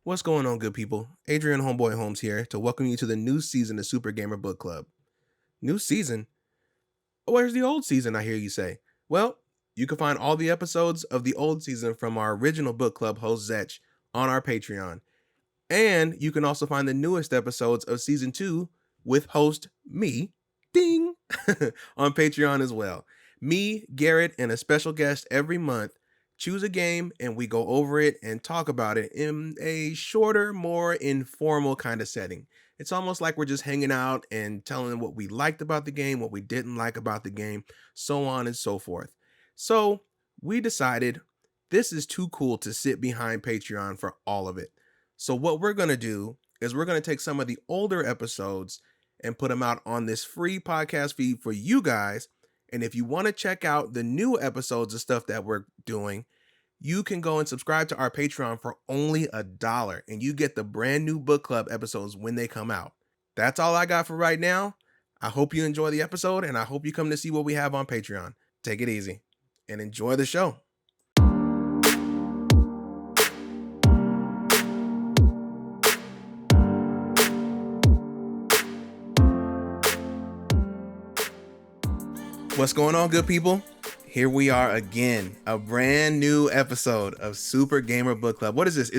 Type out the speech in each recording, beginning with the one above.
What's going on, good people? Adrian Homeboy Holmes here to welcome you to the new season of Super Gamer Book Club. New season? Where's the old season, I hear you say? Well, you can find all the episodes of the old season from our original book club host Zetch on our Patreon. And you can also find the newest episodes of season 2 with host me, ding, on Patreon as well. Me, Garrett, and a special guest every month choose a game and we go over it and talk about it in a shorter, more informal kind of setting. It's almost like we're just hanging out and telling what we liked about the game, what we didn't like about the game, so on and so forth. So we decided this is too cool to sit behind Patreon for all of it. So what we're going to do is we're going to take some of the older episodes and put them out on this free podcast feed for you guys. And if you want to check out the new episodes of stuff that we're doing, you can go and subscribe to our Patreon for only $1, and you get the brand new book club episodes when they come out. That's all I got for right now. I hope you enjoy the episode, and I hope you come to see what we have on Patreon. Take it easy and enjoy the show. What's going on, good people? Here we are again, a brand new episode of Super Gamer Book Club. What is this?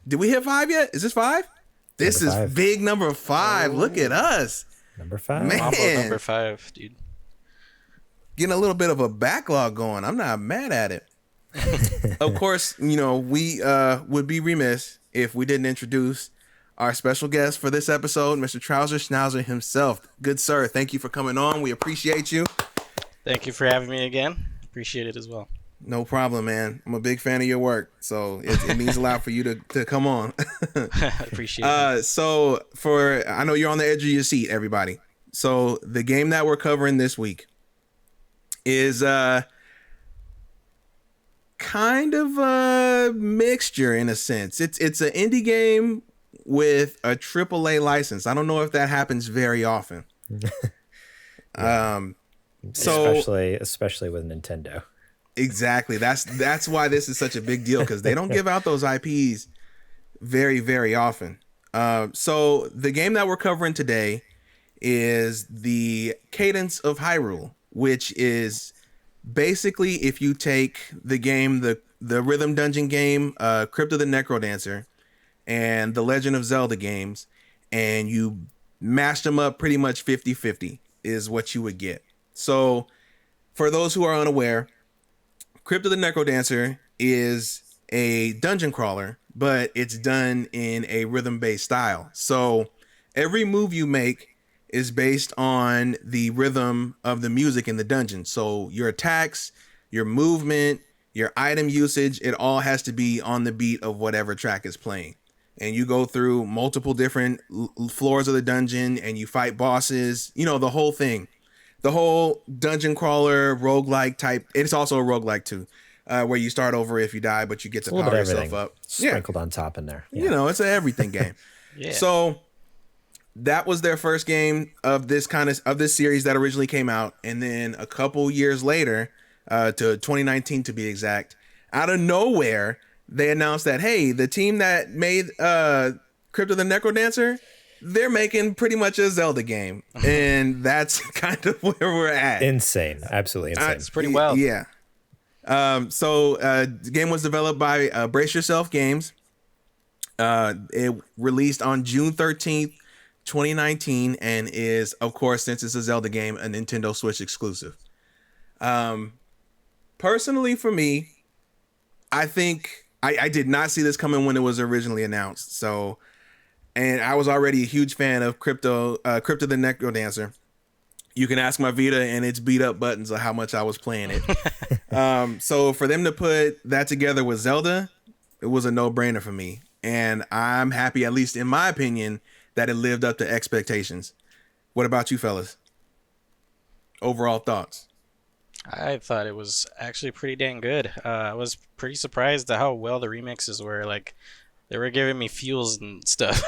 Did we hit 5 yet? Is this 5? This is big number 5. Oh. Look at us. Number 5. Man. Number 5, dude. Getting a little bit of a backlog going. I'm not mad at it. Of course, you know, we would be remiss if we didn't introduce our special guest for this episode, Mr. Trouzrschnauzer himself. Good sir, thank you for coming on. We appreciate you. Thank you for having me again. Appreciate it as well. No problem, man. I'm a big fan of your work, so it means a lot for you to come on. Appreciate it. So I know you're on the edge of your seat, everybody. So the game that we're covering this week is kind of a mixture in a sense. It's an indie game with a AAA license. I don't know if that happens very often. Yeah. So especially with Nintendo. Exactly. That's why this is such a big deal, because they don't give out those IPs very, very often. So the game that we're covering today is the Cadence of Hyrule, which is basically if you take the game, the Rhythm Dungeon game, Crypt of the Necrodancer, and the Legend of Zelda games, and you mash them up pretty much 50-50 is what you would get. So for those who are unaware, Crypt of the Necrodancer is a dungeon crawler, but it's done in a rhythm-based style. So every move you make is based on the rhythm of the music in the dungeon. So your attacks, your movement, your item usage, it all has to be on the beat of whatever track is playing. And you go through multiple different floors of the dungeon and you fight bosses, you know, the whole thing. The whole dungeon crawler, roguelike type. It's also a roguelike too, where you start over if you die, but you get to power yourself up. Sprinkled on top in there. Yeah. You know, it's an everything game. Yeah. So that was their first game of this this series that originally came out. And then a couple years later, to 2019 to be exact, out of nowhere, they announced that, hey, the team that made Crypt of the Necrodancer, they're making pretty much a Zelda game. And that's kind of where we're at. Insane. Absolutely insane. It's pretty wild. Yeah. So the game was developed by Brace Yourself Games. It released on June 13th, 2019, and is, of course, since it's a Zelda game, a Nintendo Switch exclusive. Personally, for me, I think I did not see this coming when it was originally announced. So, and I was already a huge fan of Crypt of the Necrodancer. You can ask my Vita and its beat up buttons of how much I was playing it. So for them to put that together with Zelda, it was a no-brainer for me. And I'm happy, at least in my opinion, that it lived up to expectations. What about you fellas? Overall thoughts? I thought it was actually pretty dang good. I was pretty surprised at how well the remixes were. Like, they were giving me feels and stuff.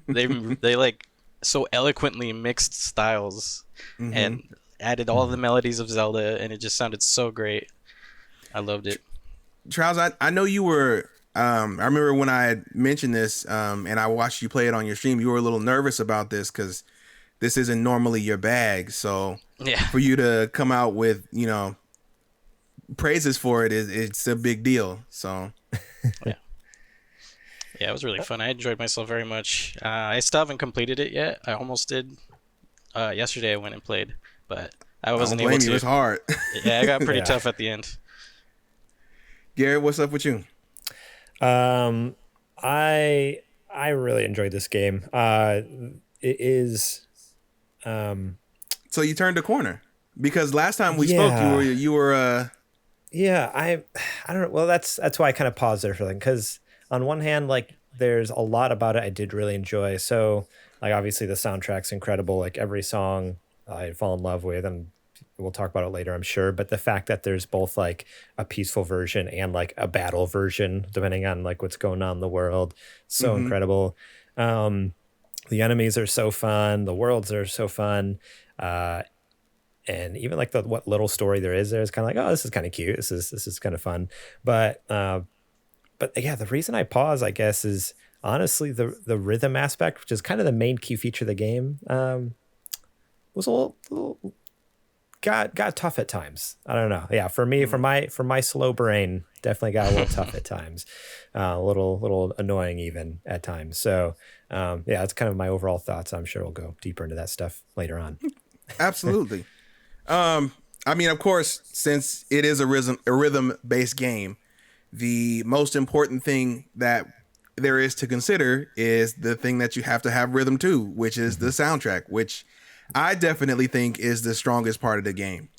They like so eloquently mixed styles and added all the melodies of Zelda, and it just sounded so great. I loved it. Trouz, I know you were I remember when I had mentioned this, and I watched you play it on your stream, you were a little nervous about this because this isn't normally your bag. So Yeah. for you to come out with, praises for it it's a big deal. So Yeah. Yeah, it was really fun. I enjoyed myself very much. I still haven't completed it yet. I almost did. Yesterday I went and played, but I wasn't able to. It's hard. Yeah, I got pretty tough at the end. Garrett, what's up with you? I really enjoyed this game. It is. So you turned a corner because last time we spoke, you were. Yeah, I don't know. Well, that's why I kind of paused there for them, because on one hand, like, there's a lot about it I did really enjoy. So, like, obviously the soundtrack's incredible. Like, every song I fall in love with, and we'll talk about it later, I'm sure. But the fact that there's both like a peaceful version and like a battle version, depending on like what's going on in the world, so incredible. The enemies are so fun. The worlds are so fun. And even like what little story there is kind of like, oh, this is kind of cute. This is kind of fun. But yeah, the reason I pause, I guess, is honestly the rhythm aspect, which is kind of the main key feature of the game, was a little got tough at times. I don't know. Yeah, for me, for my slow brain, definitely got a little tough at times. A little annoying even at times. So yeah, that's kind of my overall thoughts. I'm sure we'll go deeper into that stuff later on. Absolutely. I mean, of course, since it is a rhythm-based game, the most important thing that there is to consider is the thing that you have to have rhythm to, which is the soundtrack, which I definitely think is the strongest part of the game.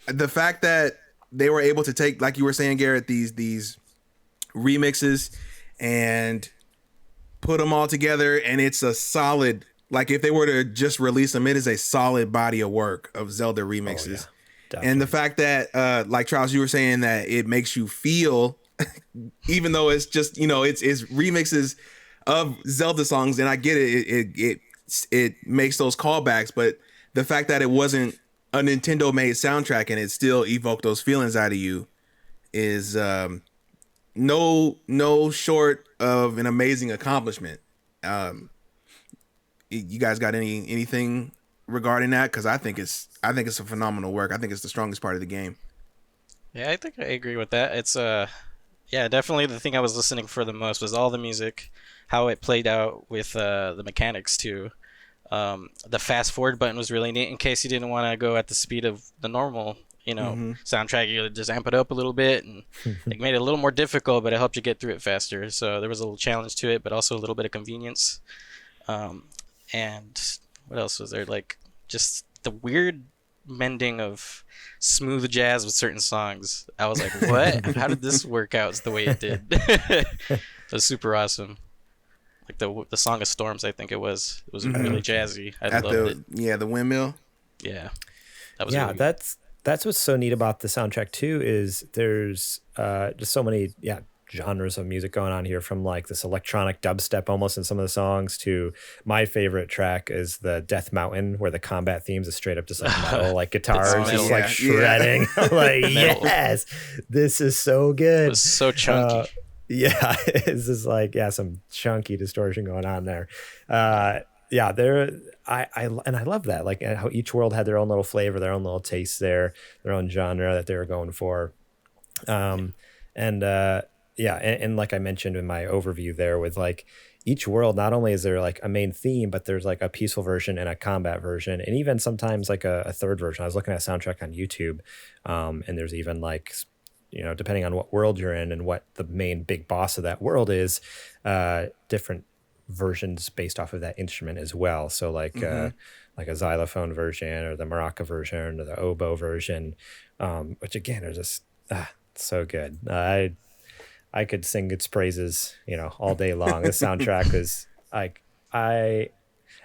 The fact that they were able to take, like you were saying, Garrett, these remixes and put them all together, and it's a solid, like if they were to just release them, it is a solid body of work of Zelda remixes. Oh, yeah. And the fact that, like Trouz, you were saying that it makes you feel, even though it's just, it's remixes of Zelda songs, and I get it, it makes those callbacks, but the fact that it wasn't a Nintendo made soundtrack and it still evoked those feelings out of you is no short of an amazing accomplishment. You guys got anything regarding that? Because I think it's a phenomenal work. I think it's the strongest part of the game. Yeah, I think I agree with that. It's yeah, definitely the thing I was listening for the most was all the music, how it played out with the mechanics too. The fast forward button was really neat in case you didn't want to go at the speed of the normal, soundtrack. You just amp it up a little bit, and it made it a little more difficult, but it helped you get through it faster. So there was a little challenge to it, but also a little bit of convenience. And what else was there? Like just the weird mending of smooth jazz with certain songs. I was like, what? How did this work out the way it did? It was super awesome. Like the Song of Storms, I think it was really jazzy. I loved it. Yeah, the windmill. Yeah, that was really that's what's so neat about the soundtrack too, is there's just so many genres of music going on here, from like this electronic dubstep almost in some of the songs to my favorite track is the Death Mountain, where the combat themes is straight up just like metal, like guitars just like shredding. I'm like, yes, this is so good. It was so chunky. Yeah, it's just like some chunky distortion going on there. I love that, like how each world had their own little flavor, their own little taste there, their own genre that they were going for. And like I mentioned in my overview there, with like each world, not only is there like a main theme, but there's like a peaceful version and a combat version, and even sometimes like a third version. I was looking at a soundtrack on YouTube, and there's even like, depending on what world you're in and what the main big boss of that world is, different versions based off of that instrument as well. So like a xylophone version, or the maraca version, or the oboe version, which again are just so good. I could sing its praises, all day long. The soundtrack was like, it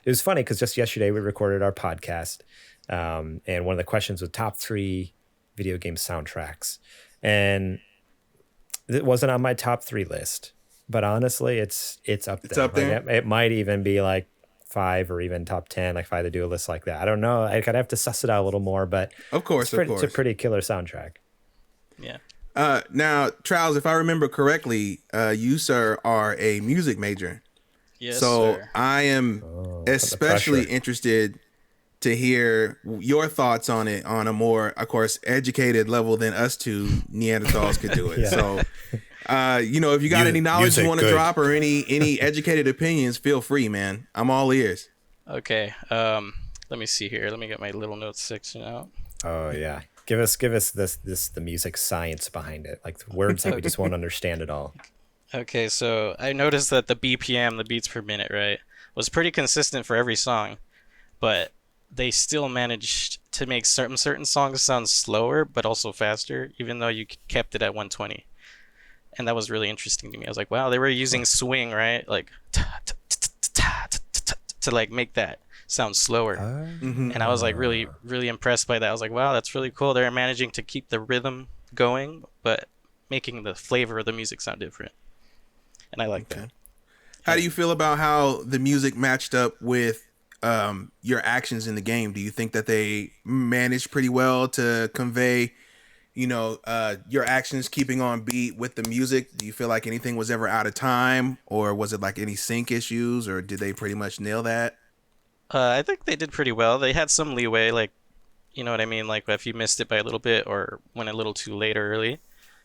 was funny because just yesterday we recorded our podcast, and one of the questions was top 3 video game soundtracks. And it wasn't on my top 3 list, but honestly, it's up there. It's up there. Like it might even be like 5 or even top 10, like if I had to do a list like that. I don't know. I'd have to suss it out a little more, but of course, it's a pretty killer soundtrack. Yeah. Now, Trouz, if I remember correctly, you, sir, are a music major. Yes, So sir. I am Put the especially pressure. interested to hear your thoughts on it on a more, of course, educated level than us two Neanderthals could do it. Yeah. So, if you got any knowledge you Music, want to good. drop or any educated opinions, feel free, man. I'm all ears. Okay. Let me see here. Let me get my little notes section out. Oh yeah. Give us this the music science behind it, like words that we just won't understand at all. Okay, so I noticed that the BPM, the beats per minute, right, was pretty consistent for every song, but they still managed to make certain songs sound slower but also faster, even though you kept it at 120. And that was really interesting to me. I was like, wow, they were using swing, right, like to like make that sound slower. And I was like really, really impressed by that. I was like, wow, that's really cool. They're managing to keep the rhythm going, but making the flavor of the music sound different. And I like that. How do you feel about how the music matched up with your actions in the game? Do you think that they managed pretty well to convey, your actions keeping on beat with the music? Do you feel like anything was ever out of time, or was it like any sync issues, or did they pretty much nail that? I think they did pretty well. They had some leeway, like, you know what I mean? Like, if you missed it by a little bit or went a little too late or early,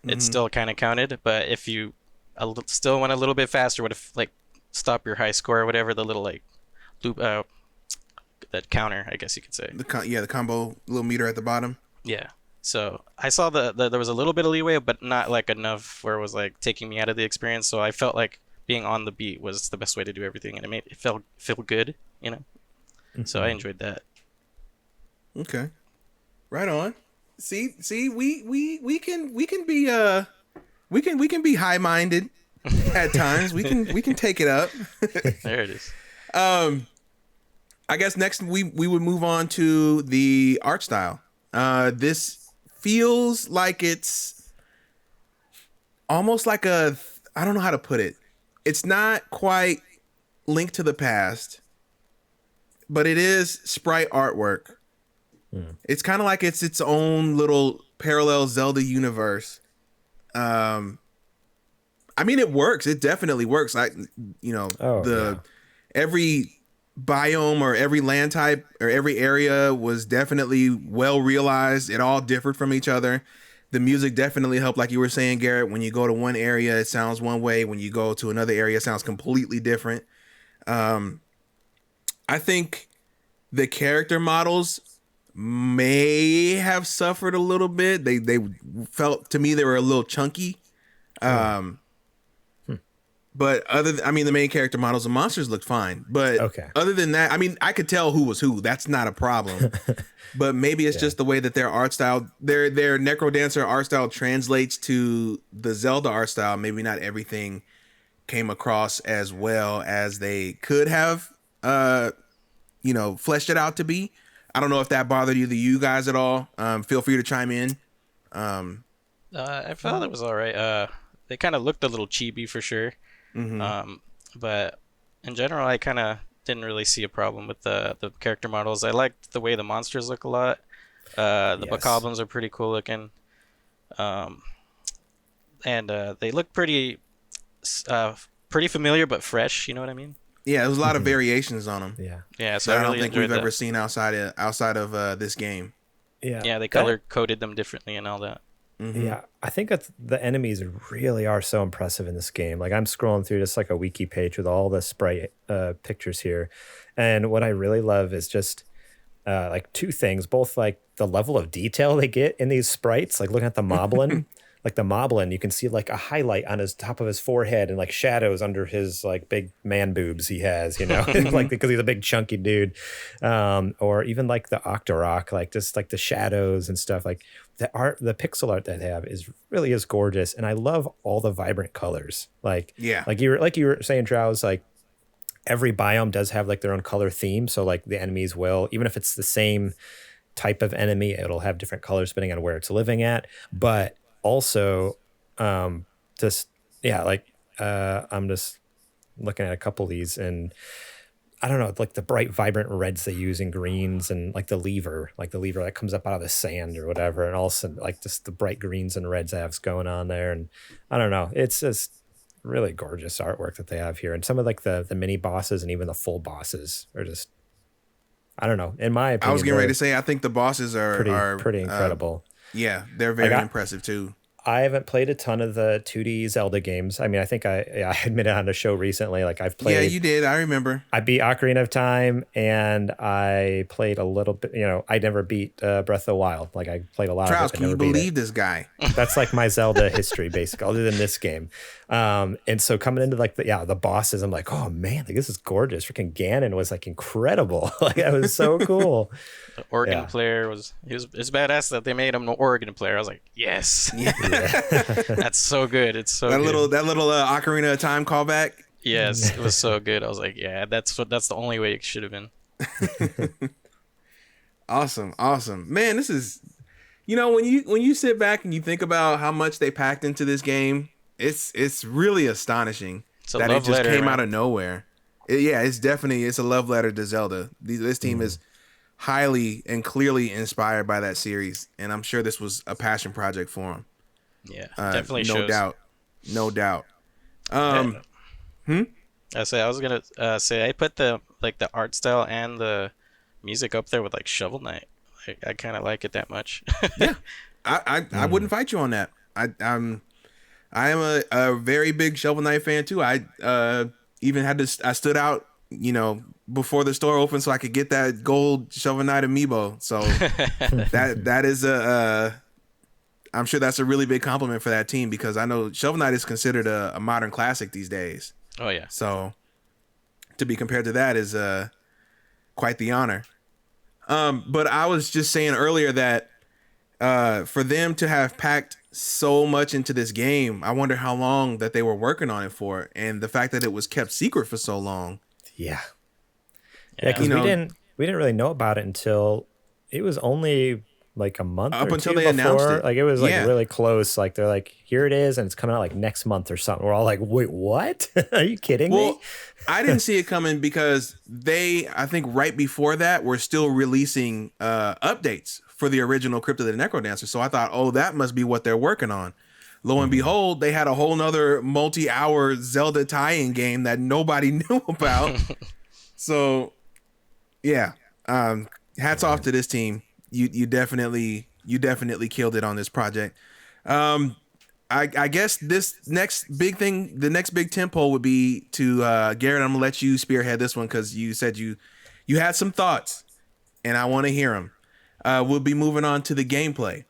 it still kind of counted. But if you still went a little bit faster, would have, like, stop your high score or whatever, the little, like, loop, that counter, I guess you could say. The combo little meter at the bottom. Yeah. So I saw there was a little bit of leeway, but not, like, enough where it was, like, taking me out of the experience. So I felt like being on the beat was the best way to do everything, and it made it feel good, you know? So I enjoyed that. Okay, right on. See, we can be we can be high minded at times. We can take it up. There it is. I guess next we would move on to the art style. This feels like it's almost like I don't know how to put it. It's not quite Link to the Past, but it is sprite artwork. It's kind of like it's its own little parallel Zelda universe. I mean, it works. It definitely works. Every biome or every land type or every area was definitely well realized. It all differed from each other. The music definitely helped, like you were saying, Garrett. When you go to one area, it sounds one way. When you go to another area, it sounds completely different. I think the character models may have suffered a little bit. They felt to me they were a little chunky. But the main character models and monsters looked fine. But other than that, I mean, I could tell who was who. That's not a problem. But maybe it's just the way that their art style, their Necrodancer art style translates to the Zelda art style. Maybe not everything came across as well as they could have, fleshed it out to be. I don't know if that bothered you guys at all. Feel free to chime in. I felt it was all right. They kind of looked a little chibi for sure. But in general, I kind of didn't really see a problem with the character models. I liked the way the monsters look a lot. The bokoblins are pretty cool looking. And they look pretty familiar but fresh. You know what I mean? Yeah, there was a lot of variations on them. Yeah. So I I don't really think enjoyed we've that. ever seen outside of this game. Yeah, they color coded them differently and all that. Yeah, I think the enemies really are so impressive in this game. Like I'm scrolling through just like a wiki page with all the sprite pictures here, and what I really love is just like two things. Both like the level of detail they get in these sprites. Like looking at the Moblin, like the Moblin, you can see like a highlight on his top of his forehead and like shadows under his like big man boobs he has, like because he's a big chunky dude. Or even like the Octorok, like just like the shadows and stuff. Like the pixel art that they have really is gorgeous, and I love all the vibrant colors. Like you were saying, Trouz, like every biome does have like their own color theme. So like the enemies will, even if it's the same type of enemy, it'll have different colors depending on where it's living at. But also, I'm just looking at a couple of these, and I don't know, like the bright, vibrant reds they use in greens, and like the lever that comes up out of the sand or whatever, and also like just the bright greens and reds they have going on there, and I don't know, it's just really gorgeous artwork that they have here, and some of like the mini bosses and even the full bosses are just, I don't know, in my opinion, I was getting ready to say I think the bosses are pretty incredible. Yeah, they're very impressive too. I haven't played a ton of the 2D Zelda games. I mean, I think I admitted on a show recently, like I've played. Yeah, you did. I remember. I beat Ocarina of Time, and I played a little bit. I never beat Breath of the Wild. Like I played a lot of it. Can you believe this guy? That's like my Zelda history, basically, other than this game. And so coming into like the bosses, I'm like, oh man, like this is gorgeous. Freaking Ganon was like incredible. Like that was so cool. The organ player it's badass that they made him an organ player. I was like, yes, that's so good. It's so good. That little Ocarina of Time callback. Yes, it was so good. I was like, yeah, that's the only way it should have been. Awesome, man. This is, when you sit back and you think about how much they packed into this game, it's really astonishing that it just came out of nowhere. It's a love letter to Zelda. This team is highly and clearly inspired by that series, and I'm sure this was a passion project for them. Yeah, definitely no shows. doubt. I was gonna say I put the art style and the music up there with like Shovel Knight. I kind of like it that much. Yeah, I wouldn't fight you on that. I am a very big Shovel Knight fan too. I stood out, before the store opened so I could get that gold Shovel Knight amiibo. So that is I'm sure that's a really big compliment for that team, because I know Shovel Knight is considered a modern classic these days. Oh yeah. So to be compared to that is quite the honor. But I was just saying earlier that for them to have packed so much into this game, I wonder how long that they were working on it for, and the fact that it was kept secret for so long. Yeah, because we didn't really know about it until it was only like a month up or until two they announced before. it. Like it was like really close. Like they're like, here it is, and it's coming out like next month or something. We're all like, wait, what? Are you kidding me? I didn't see it coming because I think right before that, were still releasing updates for the original Crypt of the Necrodancer. So I thought, oh, that must be what they're working on. Lo and behold, they had a whole nother multi-hour Zelda tie-in game that nobody knew about. So, yeah, hats off to this team. You definitely killed it on this project. I guess this next big thing, the next big tempo would be to Garrett. I'm gonna let you spearhead this one because you said you had some thoughts, and I want to hear them. We'll be moving on to the gameplay.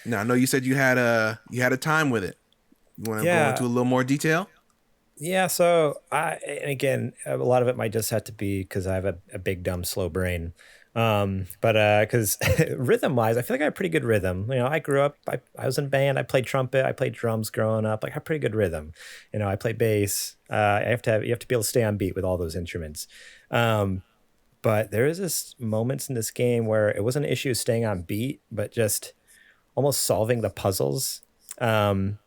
Now, I know you said you had a time with it. You want to go into a little more detail? Yeah. So and again, a lot of it might just have to be because I have a big dumb slow brain. But because rhythm wise, I feel like I have pretty good rhythm. I grew up, I was in band, I played trumpet, I played drums growing up. Like I have pretty good rhythm. I play bass. You have to be able to stay on beat with all those instruments. But there is this moments in this game where it wasn't an issue of staying on beat, but just almost solving the puzzles. And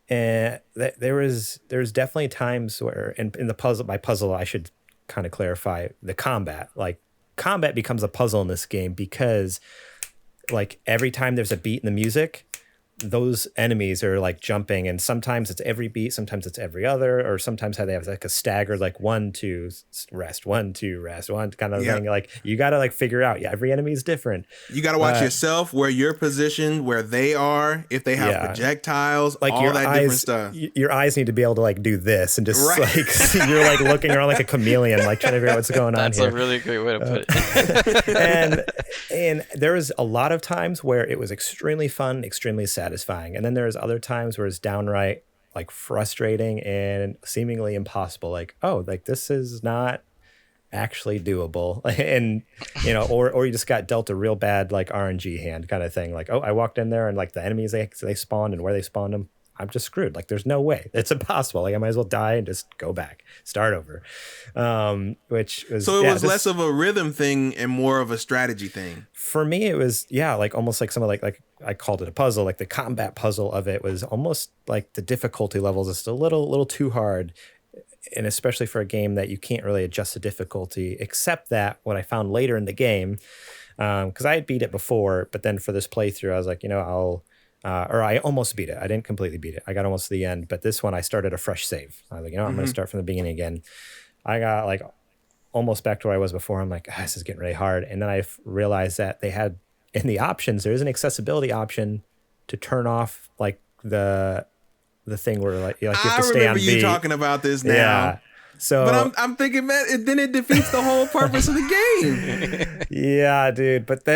there's definitely times where in the puzzle, by puzzle, I should kind of clarify the combat. Like combat becomes a puzzle in this game because like every time there's a beat in the music, those enemies are like jumping, and sometimes it's every beat, sometimes it's every other, or sometimes how they have like a staggered like 1 2 rest, 1 2 rest, one kind of thing. Like you got to like figure out, every enemy is different. You got to watch yourself, where you're positioned, where they are, if they have projectiles, like all that different stuff. Your eyes need to be able to like do this and just like you're like looking around like a chameleon, like trying to figure out what's going on here. That's a really great way to put it. and there was a lot of times where it was extremely fun, extremely satisfying. And then there's other times where it's downright like frustrating and seemingly impossible. Like, oh, like this is not actually doable. And, or you just got dealt a real bad like RNG hand kind of thing. Like, oh, I walked in there and like the enemies, they spawned, and where they spawned them, I'm just screwed. Like there's no way. It's impossible. Like I might as well die and just go back, start over. Which was less of a rhythm thing and more of a strategy thing. For me, it was like almost like some of like I called it a puzzle. Like the combat puzzle of it was almost like the difficulty levels is a little too hard. and especially for a game that you can't really adjust the difficulty, except that what I found later in the game, because I had beat it before, but then for this playthrough, I was like, or I almost beat it. I didn't completely beat it. I got almost to the end, but this one I started a fresh save. I was like, I'm going to start from the beginning again. I got like almost back to where I was before. I'm like, this is getting really hard. And then I realized that they had in the options, there is an accessibility option to turn off like the thing where like you have to stay on beat. I remember you talking about this now. Yeah. So, but I'm thinking, man, then it defeats the whole purpose of the game. Yeah, dude. But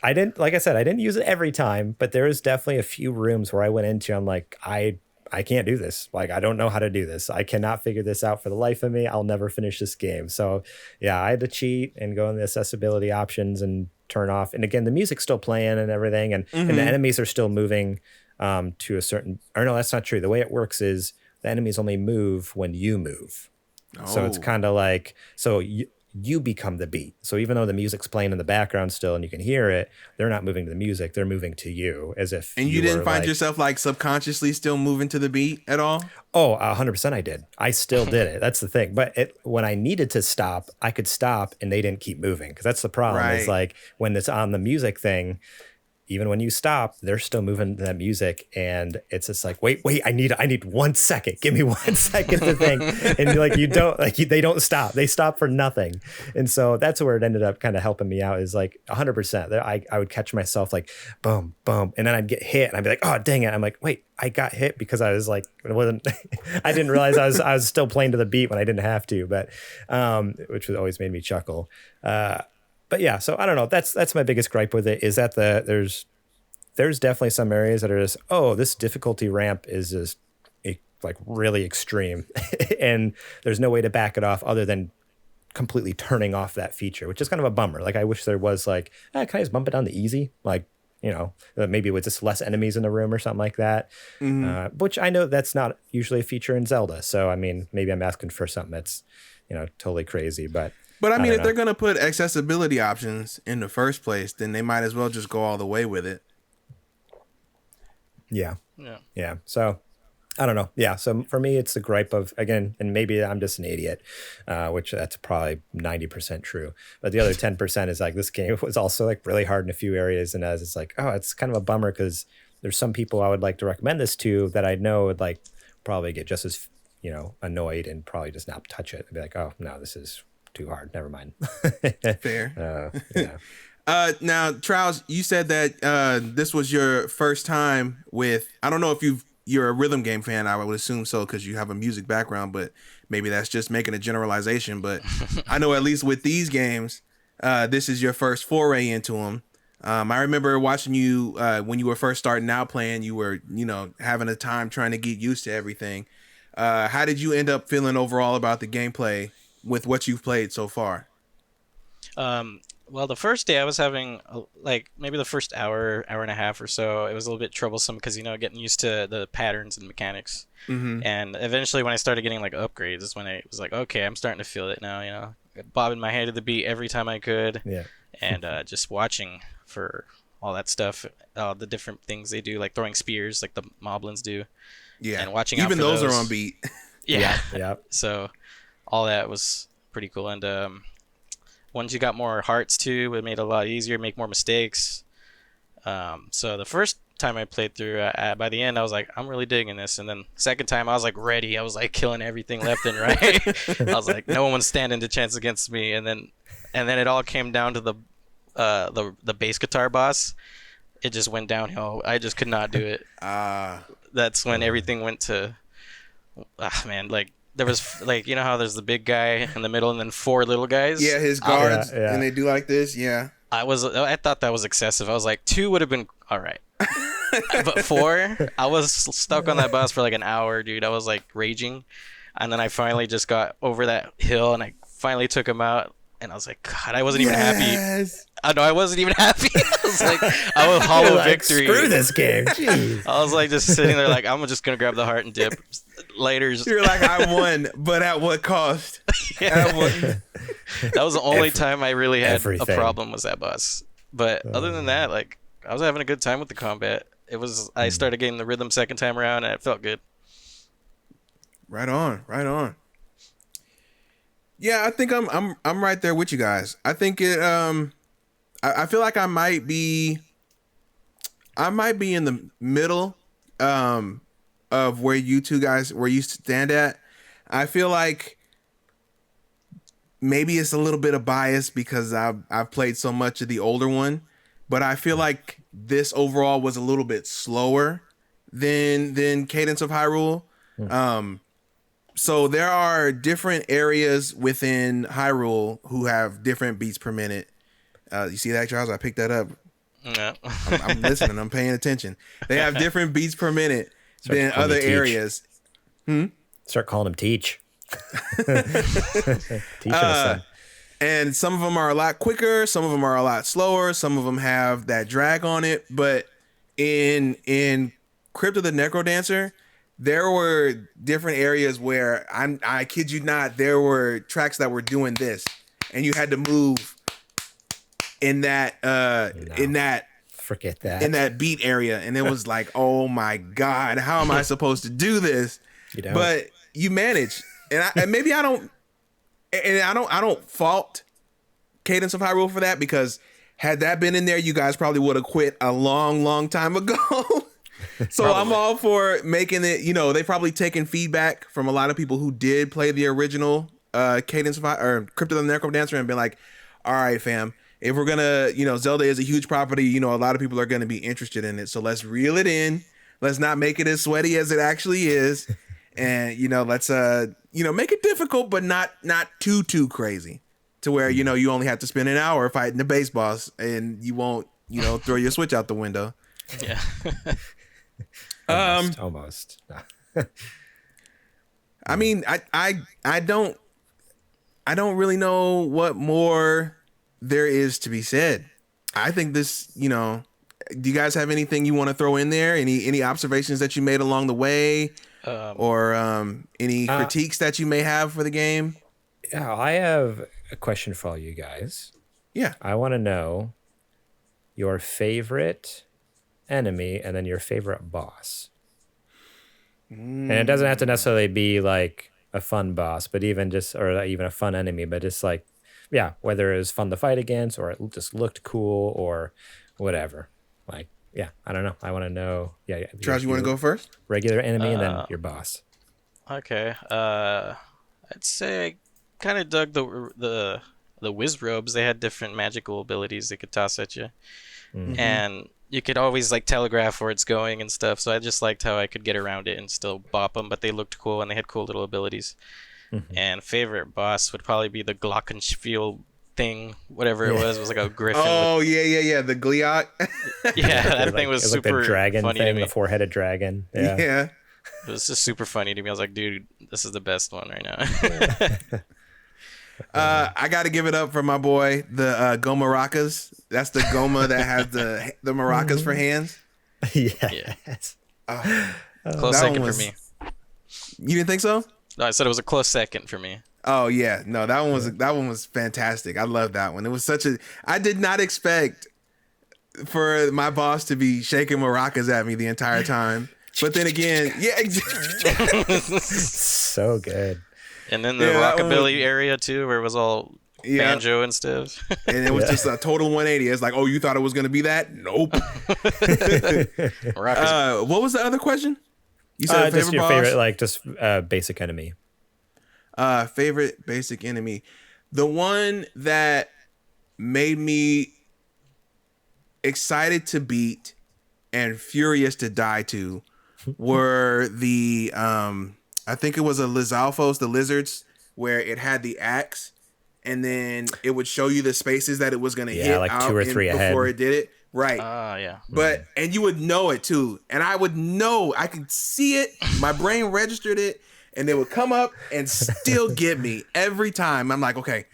I didn't, like I said, I didn't use it every time. But there is definitely a few rooms where I went into. I'm like, I can't do this. Like, I don't know how to do this. I cannot figure this out for the life of me. I'll never finish this game. So, yeah, I had to cheat and go in the accessibility options and turn off. And again, the music's still playing and everything, and the enemies are still moving to a certain. Or no, that's not true. The way it works is the enemies only move when you move. So it's kind of like, so you become the beat. So even though the music's playing in the background still and you can hear it, they're not moving to the music. They're moving to you as if. And you didn't find yourself like subconsciously still moving to the beat at all? Oh, 100% I did. I still did it. That's the thing. But when I needed to stop, I could stop and they didn't keep moving. Because that's the problem. Right. Is like when it's on the music thing, even when you stop, they're still moving to that music, and it's just like, wait, I need 1 second. Give me 1 second to think. And like, they don't stop. They stop for nothing. And so that's where it ended up kind of helping me out, is like 100%. I would catch myself like, boom, boom. And then I'd get hit and I'd be like, oh, dang it. I'm like, wait, I got hit because I was like, it wasn't, I didn't realize I was still playing to the beat when I didn't have to, but, which always made me chuckle. But yeah, so I don't know. That's my biggest gripe with it, is that there's definitely some areas that are just, this difficulty ramp is just like really extreme, and there's no way to back it off other than completely turning off that feature, which is kind of a bummer. Like I wish there was like, can I just bump it down to easy? Like, maybe with just less enemies in the room or something like that. Which I know that's not usually a feature in Zelda. So I mean, maybe I'm asking for something that's totally crazy, but. But I mean, if they're going to put accessibility options in the first place, then they might as well just go all the way with it. Yeah. So I don't know. Yeah. So for me, it's the gripe of, again, and maybe I'm just an idiot, which that's probably 90% true. But the other 10% is like, this game was also like really hard in a few areas. And as it's like, it's kind of a bummer, because there's some people I would like to recommend this to that I know would like probably get just as, annoyed and probably just not touch it and be like, oh no, this is too hard. Never mind. Fair. Yeah. Now, Trouz, you said that this was your first time with, I don't know if you're a rhythm game fan. I would assume so, because you have a music background, but maybe that's just making a generalization. But I know at least with these games, this is your first foray into them. I remember watching you when you were first starting out playing. You were, having a time trying to get used to everything. How did you end up feeling overall about the gameplay with what you've played so far? Well, the first day I was having like maybe the first hour and a half or so, it was a little bit troublesome because getting used to the patterns and mechanics. And eventually when I started getting like upgrades is when I was like, okay, I'm starting to feel it now, bobbing my head to the beat every time I could. Yeah. And just watching for all that stuff, the different things they do, like throwing spears like the moblins do. Yeah. And watching even out for those are on beat. Yeah. Yeah. So all that was pretty cool. And once you got more hearts too, it made it a lot easier, make more mistakes. So the first time I played through, by the end I was like, I'm really digging this. And then second time I was like ready. I was like killing everything left and right. I was like, no one's standing a chance against me. And then it all came down to the bass guitar boss. It just went downhill. I just could not do it. That's when everything went to, man, like there was like, how there's the big guy in the middle and then four little guys. Yeah, his guards, and they do like this. Yeah. I thought that was excessive. I was like, 2 would have been all right. But 4, I was stuck on that boss for like an hour, dude. I was like raging. And then I finally just got over that hill and I finally took him out. And I was like, God, I wasn't even happy. I know I wasn't even happy. I was like, I was hollow like, victory. Screw this game. Jeez. I was like just sitting there like, I'm just going to grab the heart and dip. Later. You're like, I won, but at what cost? Yeah. That was the only time I really had a problem was that boss. But other than that, like, I was having a good time with the combat. I started getting the rhythm second time around and it felt good. Right on. Yeah, I think I'm right there with you guys. I think it I feel like I might be in the middle um of where you two guys where you stand at. I feel like maybe it's a little bit of bias because I've played so much of the older one, but I feel like this overall was a little bit slower than Cadence of Hyrule. Um so there are different areas within Hyrule who have different beats per minute. You see that, Charles? I picked that up. Yeah. I'm listening. I'm paying attention. They have different beats per minute than other areas. Start calling him Teach. Teaching us. And some of them are a lot quicker. Some of them are a lot slower. Some of them have that drag on it. But in Crypt of the Necrodancer, there were different areas where I kid you not, there were tracks that were doing this, and you had to move in that Forget that. in that beat area, and it was like, oh my god, how am I supposed to do this? You don't. But you manage, and maybe I don't fault Cadence of Hyrule for that, because had that been in there, you guys probably would have quit a long time ago. So Probably. I'm all for making it. You know, they probably taken feedback from a lot of people who did play the original Cadence of or Crypt of the Necrodancer and been like, all right, fam, if we're gonna, Zelda is a huge property. A lot of people are gonna be interested in it. So let's reel it in. Let's not make it as sweaty as it actually is, and let's make it difficult, but not too crazy, to where you only have to spend an hour fighting the base boss and you won't throw your Switch out the window. Yeah. Almost. I mean, I don't really know what more there is to be said. I think this, do you guys have anything you want to throw in there? Any observations that you made along the way, or any critiques that you may have for the game? Yeah, I have a question for all you guys. Yeah. I want to know your favorite enemy and then your favorite boss. And it doesn't have to necessarily be like a fun boss, but even a fun enemy, but just like, yeah, whether it was fun to fight against or it just looked cool or whatever. Like, yeah, I don't know. I want to know. Yeah. Charles, you want to go first? Regular enemy and then your boss. Okay. I'd say I kind of dug the whiz robes. They had different magical abilities they could toss at you, and you could always like telegraph where it's going and stuff. So I just liked how I could get around it and still bop them, but they looked cool and they had cool little abilities. And favorite boss would probably be the Glockenspiel thing, whatever it was. It was like a griffin. Oh, yeah. The Gleok. Yeah, that thing was like super the dragon funny thing, to me. the four-headed dragon. Yeah. Yeah. It was just super funny to me. I was like, dude, this is the best one right now. I got to give it up for my boy, the Go Maracas. That's the Goma that has the maracas for hands. Yes. Close that second one for me. You didn't think so? No, I said it was a close second for me. Oh yeah, no, that one was fantastic. I love that one. It was I did not expect for my boss to be shaking maracas at me the entire time. But then again, yeah, So good. And then the that rockabilly area too, where it was all banjo and stuff. and it was just a total 180. It's like, oh, you thought it was gonna be that? Nope. What was the other question? You said Just favorite your boss? favorite, like just basic enemy. Favorite basic enemy. The one that made me excited to beat and furious to die to were the I think it was a Lizalfos, the lizards, where it had the axe and then it would show you the spaces that it was gonna hit like out 2 or 3 ahead before it did it. Right. Yeah. But and you would know it too. And I would know, I could see it, my brain registered it, and they would come up and still get me every time. I'm like, okay,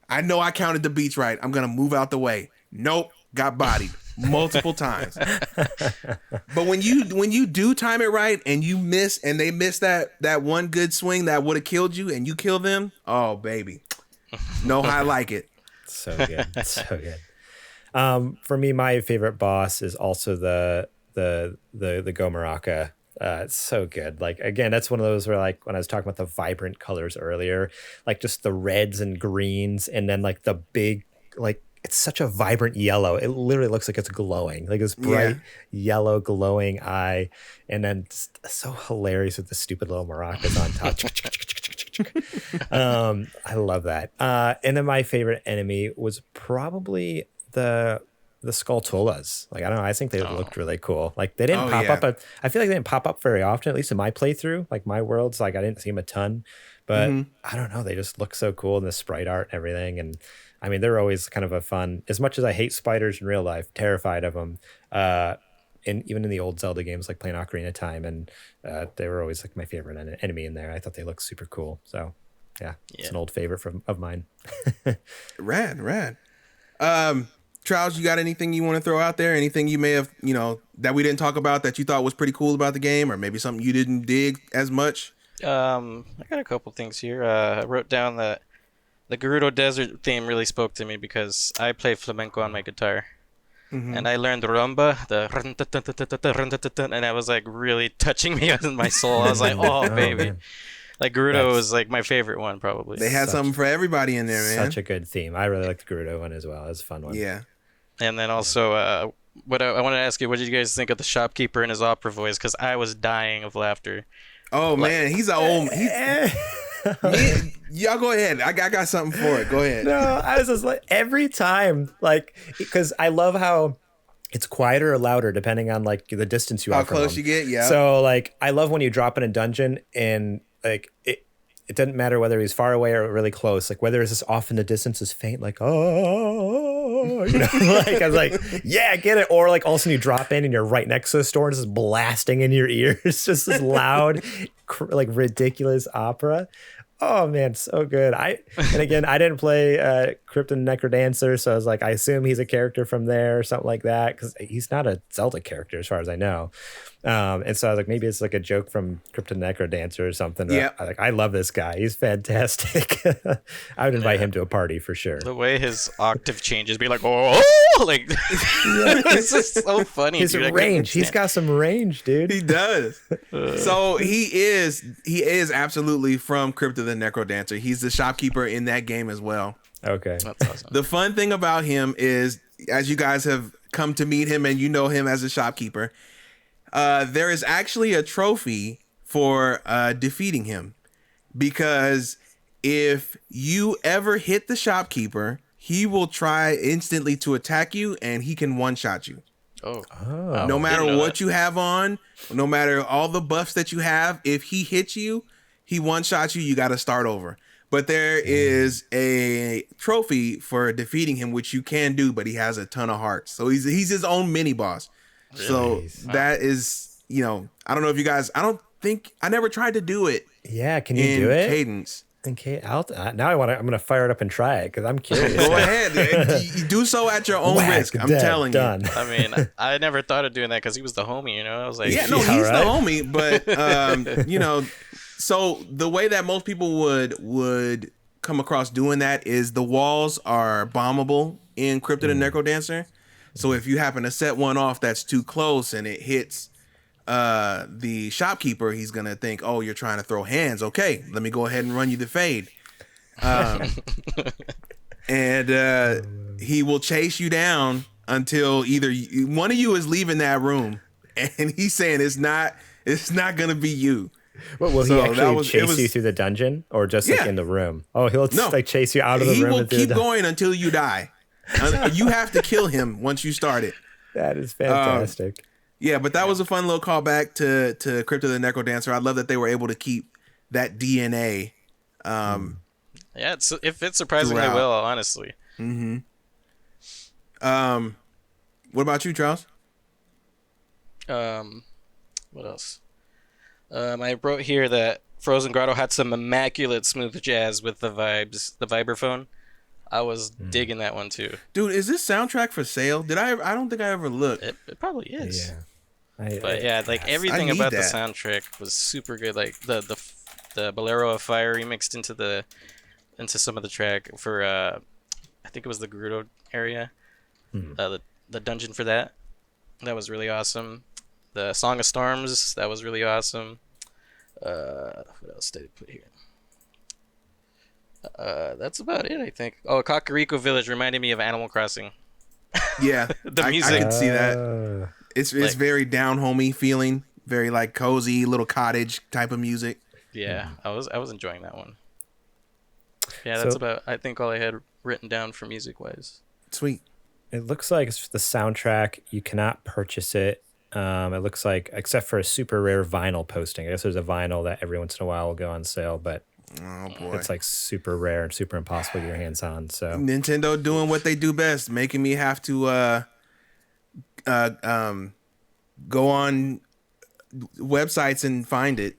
I know I counted the beats right. I'm gonna move out the way. Nope, got bodied multiple times. But when you do time it right and you miss and they miss that one good swing that would have killed you and you kill them, oh baby. Know how I like it. So good. So good. For me, my favorite boss is also the Go Maraca It's so good. Like again, that's one of those where like when I was talking about the vibrant colors earlier, like just the reds and greens, and then like the big like it's such a vibrant yellow. It literally looks like it's glowing, like this bright yellow glowing eye, and then it's so hilarious with the stupid little maracas on top. I love that. And then my favorite enemy was probably the Skulltulas. Like I don't know, I think they looked really cool. Like they didn't pop up. I feel like they didn't pop up very often, at least in my playthrough. Like my worlds, like I didn't see them a ton, but I don't know, they just look so cool in the sprite art and everything. And I mean, they're always kind of a fun. As much as I hate spiders in real life, terrified of them. And even in the old Zelda games, like playing Ocarina of Time, and they were always like my favorite enemy in there. I thought they looked super cool. So yeah. It's an old favorite of mine. Rad. Trouz, you got anything you want to throw out there? Anything you may have, that we didn't talk about that you thought was pretty cool about the game, or maybe something you didn't dig as much? I got a couple things here. I wrote down that the Gerudo Desert theme really spoke to me because I play flamenco on my guitar. And I learned rumba, and that was like really touching me in my soul. I was like, oh, baby. Man. Like Gerudo was like my favorite one, probably. They had something for everybody in there, man. Such a good theme. I really liked the Gerudo one as well. It was a fun one. Yeah. And then also, what I wanted to ask you, what did you guys think of the shopkeeper and his opera voice? Because I was dying of laughter. Oh man, he's an old. Y'all go ahead. I got something for it. Go ahead. No, I was just like every time, like because I love how it's quieter or louder depending on like the distance you are. How close you get, yeah. So like I love when you drop in a dungeon and like it doesn't matter whether he's far away or really close. Like whether it's just off in the distance is faint, like like I was like, yeah, get it. Or like all of a sudden you drop in and you're right next to the store and it's just blasting in your ears. It's just this loud, like ridiculous opera. Oh man, so good. And again, I didn't play Crypt and Necrodancer, so I was like, I assume he's a character from there or something like that, because he's not a Zelda character as far as I know. And so I was like, maybe it's like a joke from Crypt and Necrodancer or something. Yeah, I love this guy. He's fantastic. I would invite him to a party for sure. The way his octave changes, be like, oh, like it's just so funny. His range. He's got some range, dude. He does. So he is absolutely from Crypt of the Necrodancer. He's the shopkeeper in that game as well. Okay. That's awesome. The fun thing about him is, as you guys have come to meet him and you know him as a shopkeeper, there is actually a trophy for defeating him, because if you ever hit the shopkeeper, he will try instantly to attack you and he can one-shot you. Oh. No matter what you have on, no matter all the buffs that you have, if he hits you, he one-shots you, you got to start over. But there is a trophy for defeating him, which you can do, but he has a ton of hearts. So he's his own mini boss. Really? So that is, I don't know if you guys, I never tried to do it. Yeah, can you do it? Cadence. Okay, now I'm gonna fire it up and try it because I'm curious. Go ahead, you do so at your own risk. I'm telling you. I mean, I never thought of doing that because he was the homie. I was like, yeah, no, he's the homie, but so the way that most people would come across doing that is the walls are bombable in Crypt of the Necrodancer. So if you happen to set one off that's too close and it hits the shopkeeper, he's gonna think, oh, you're trying to throw hands. Okay, let me go ahead and run you the fade. And he will chase you down until either one of you is leaving that room, and he's saying it's not gonna be you. Well, will he actually chase you through the dungeon or just like in the room? Oh, he'll like chase you out of the room. He will keep going until you die. You have to kill him once you start it. That is fantastic. Yeah, but that was a fun little callback to Crypt of the Necrodancer. I love that they were able to keep that DNA. Yeah, it fits surprisingly well, honestly. Mm-hmm. What about you, Charles? What else? I wrote here that Frozen Grotto had some immaculate smooth jazz with the vibraphone. I was digging that one too. Dude, is this soundtrack for sale? I don't think I ever looked. It probably is. Yeah. Everything about the soundtrack was super good. Like the Bolero of Fire remixed into some of the track for I think it was the Gerudo area. The dungeon for that was really awesome. The Song of Storms, that was really awesome. What else did I put here? That's about it, I think. Oh, Kakariko Village reminded me of Animal Crossing. Yeah, The I music. can see that. It's Like- very down homey feeling, very like cozy little cottage type of music. Yeah, I was enjoying that one. Yeah, that's So- about, I think, all I had written down for music wise. Sweet. It looks like it's the soundtrack. You cannot purchase it. It looks like, except for a super rare vinyl posting. I guess there's a vinyl that every once in a while will go on sale, but Oh boy. it's like super rare and super impossible to get your hands on. So Nintendo doing what they do best, making me have to go on websites and find it.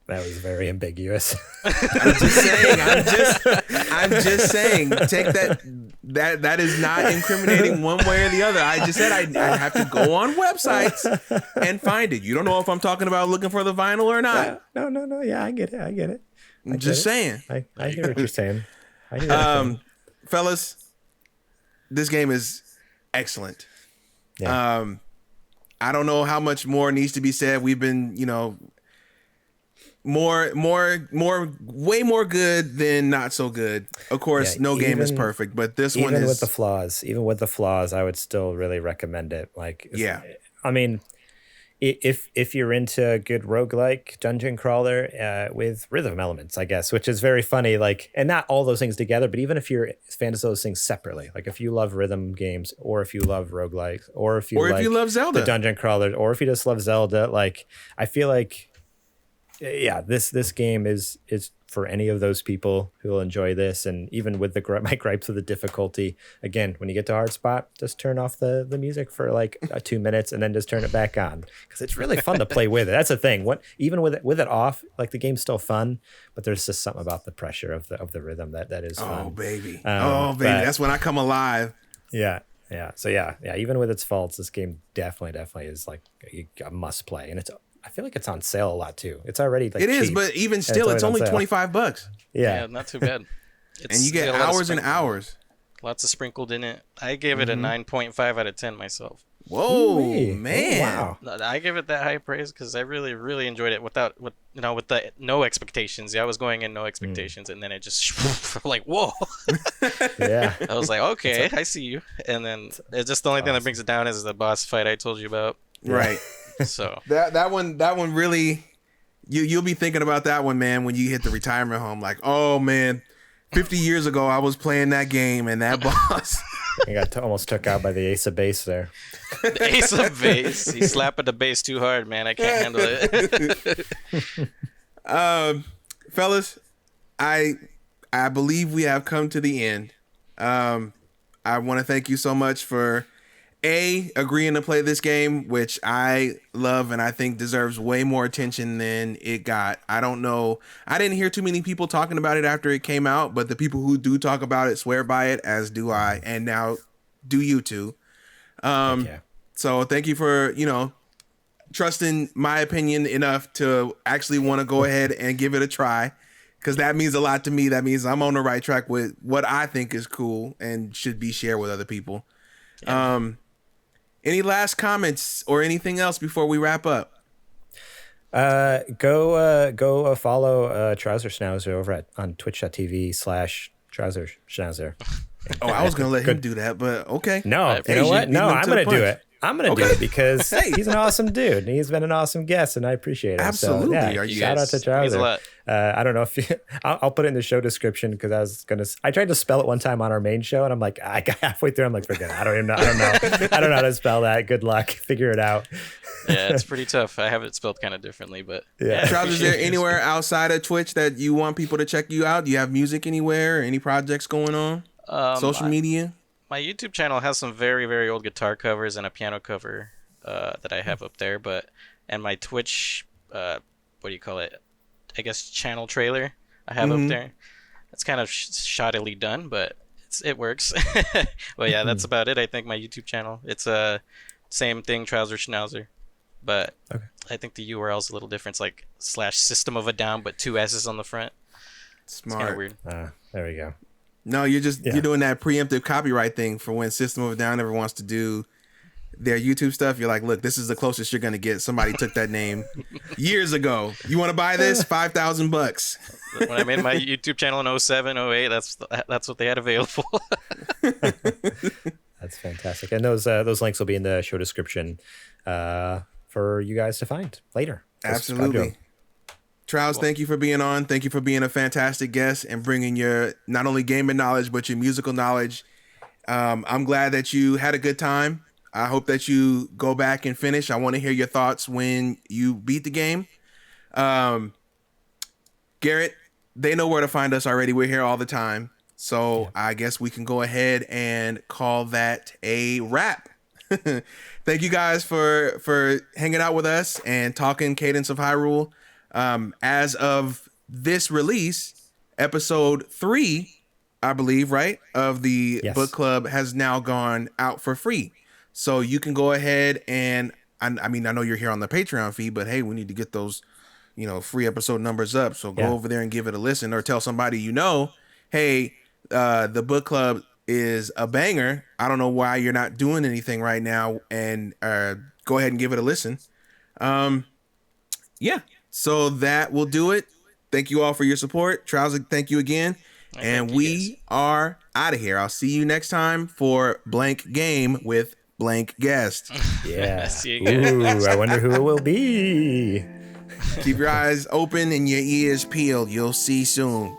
that was very ambiguous. I'm just saying. Take that is not incriminating one way or the other. I just said I have to go on websites and find it. You don't know if I'm talking about looking for the vinyl or not. No. Yeah, I get it. I'm just saying. I hear what you're saying. I hear what you're saying. Fellas, this game is excellent. Yeah. I don't know how much more needs to be said. We've been, way more good than not so good. Of course, Yeah, no game is even- perfect, but this one Even is. with the flaws, I would still really recommend it. Like, Yeah. I mean, if you're into a good roguelike dungeon crawler with rhythm elements, I guess, which is very funny, like, and not all those things together, but even if you're fans of those things separately, like if you love rhythm games, or if you love roguelikes, or if you Or if you love Zelda. the dungeon crawler, or if you just love Zelda, like, I feel like, yeah, this game is for any of those people who will enjoy this. And even with my gripes with the difficulty, again, when you get to a hard spot, just turn off the music for like 2 minutes and then just turn it back on, because it's really fun to play with it. That's the thing. Even with it off, like, the game's still fun, but there's just something about the pressure of the rhythm that is fun. Oh baby, but- that's when I come alive. Yeah. So yeah. Even with its faults, this game definitely is like a must play, and I feel like it's on sale a lot too. It's already like It is, cheap. but even it's still, it's always only on sale. $25, Yeah, not too bad. and you get got a lot of hours and sprinkle. hours. Lots of sprinkled in it. I gave it a 9.5 out of 10 myself. Whoa, Ooh-wee. man! Oh, wow. I give it that high praise because I really, really enjoyed it with the no expectations. Yeah, I was going in no expectations, and then it just like, whoa. Yeah. I was like, okay, I see you. And then it's just the only thing that brings it down is the boss fight I told you about. Right. So That one really, you'll be thinking about that one, man, when you hit the retirement home. Like, oh man, 50 years ago I was playing that game and that boss. I got almost took out by the ace of base there. the ace of base, he's slapping the base too hard, man. I can't handle it. Fellas, I believe we have come to the end. I want to thank you so much for agreeing to play this game, which I love and I think deserves way more attention than it got. I don't know. I didn't hear too many people talking about it after it came out, but the people who do talk about it swear by it, as do I, and now do you too. Yeah. So thank you for, trusting my opinion enough to actually want to go ahead and give it a try, because that means a lot to me. That means I'm on the right track with what I think is cool and should be shared with other people. Yeah. Any last comments or anything else before we wrap up? Go follow Trouzrschnauzer over on twitch.tv/Trouzrschnauzer. Oh, I was going to let him do that, but okay. No, you know Hey, what? beat No, him I'm to the going to do punch. it. I'm going to do Okay. it because Hey. he's an awesome dude. And he's been an awesome guest, and I appreciate it. Absolutely. So, Are yeah, you shout out guys- to it means a Trouser. lot. I don't know if I'll put it in the show description, because I tried to spell it one time on our main show, and I'm like, I got halfway through. I'm like, forget it. I don't know. I don't know how to spell that. Good luck. Figure it out. Yeah, it's pretty tough. I have it spelled kind of differently, but Yeah. Trouz, is there appreciate it. anywhere outside of Twitch that you want people to check you out? Do you have music anywhere or any projects going on? Social media? My YouTube channel has some very, very old guitar covers and a piano cover that I have up there, and my Twitch, what do you call it? I guess channel trailer I have up there. It's kind of shoddily done, but it works. But yeah, that's about it. I think my YouTube channel. It's same thing, Trouzrschnauzer, but Okay. I think the URL is a little different. It's like /System of a Down, but 2 S's on the front. It's kind Smart. of weird. There we go. No, you're Yeah. you're doing that preemptive copyright thing for when System of a Down ever wants to do their YouTube stuff, you're like, look, this is the closest you're gonna get. Somebody took that name years ago. You want to buy this? $5,000. When I made my YouTube channel in 07, 08, that's what they had available. That's fantastic. And those links will be in the show description for you guys to find later. Absolutely. Trouz, thank you for being on. Thank you for being a fantastic guest and bringing your not only gaming knowledge, but your musical knowledge. I'm glad that you had a good time. I hope that you go back and finish. I want to hear your thoughts when you beat the game. Garrett, they know where to find us already. We're here all the time. So I guess we can go ahead and call that a wrap. Thank you guys for hanging out with us and talking Cadence of Hyrule. As of this release, episode 3, I believe, right, of the book club has now gone out for free. So you can go ahead and, I mean, I know you're here on the Patreon feed, but hey, we need to get those, free episode numbers up. So go over there and give it a listen, or tell somebody, hey, the book club is a banger. I don't know why you're not doing anything right now, and go ahead and give it a listen. So that will do it. Thank you all for your support. Trouzr, thank you again. And we are out of here. I'll see you next time for Blank Game with Blank Guest. Yeah. See you guys. Ooh, I wonder who it will be. Keep your eyes open and your ears peeled. You'll see soon.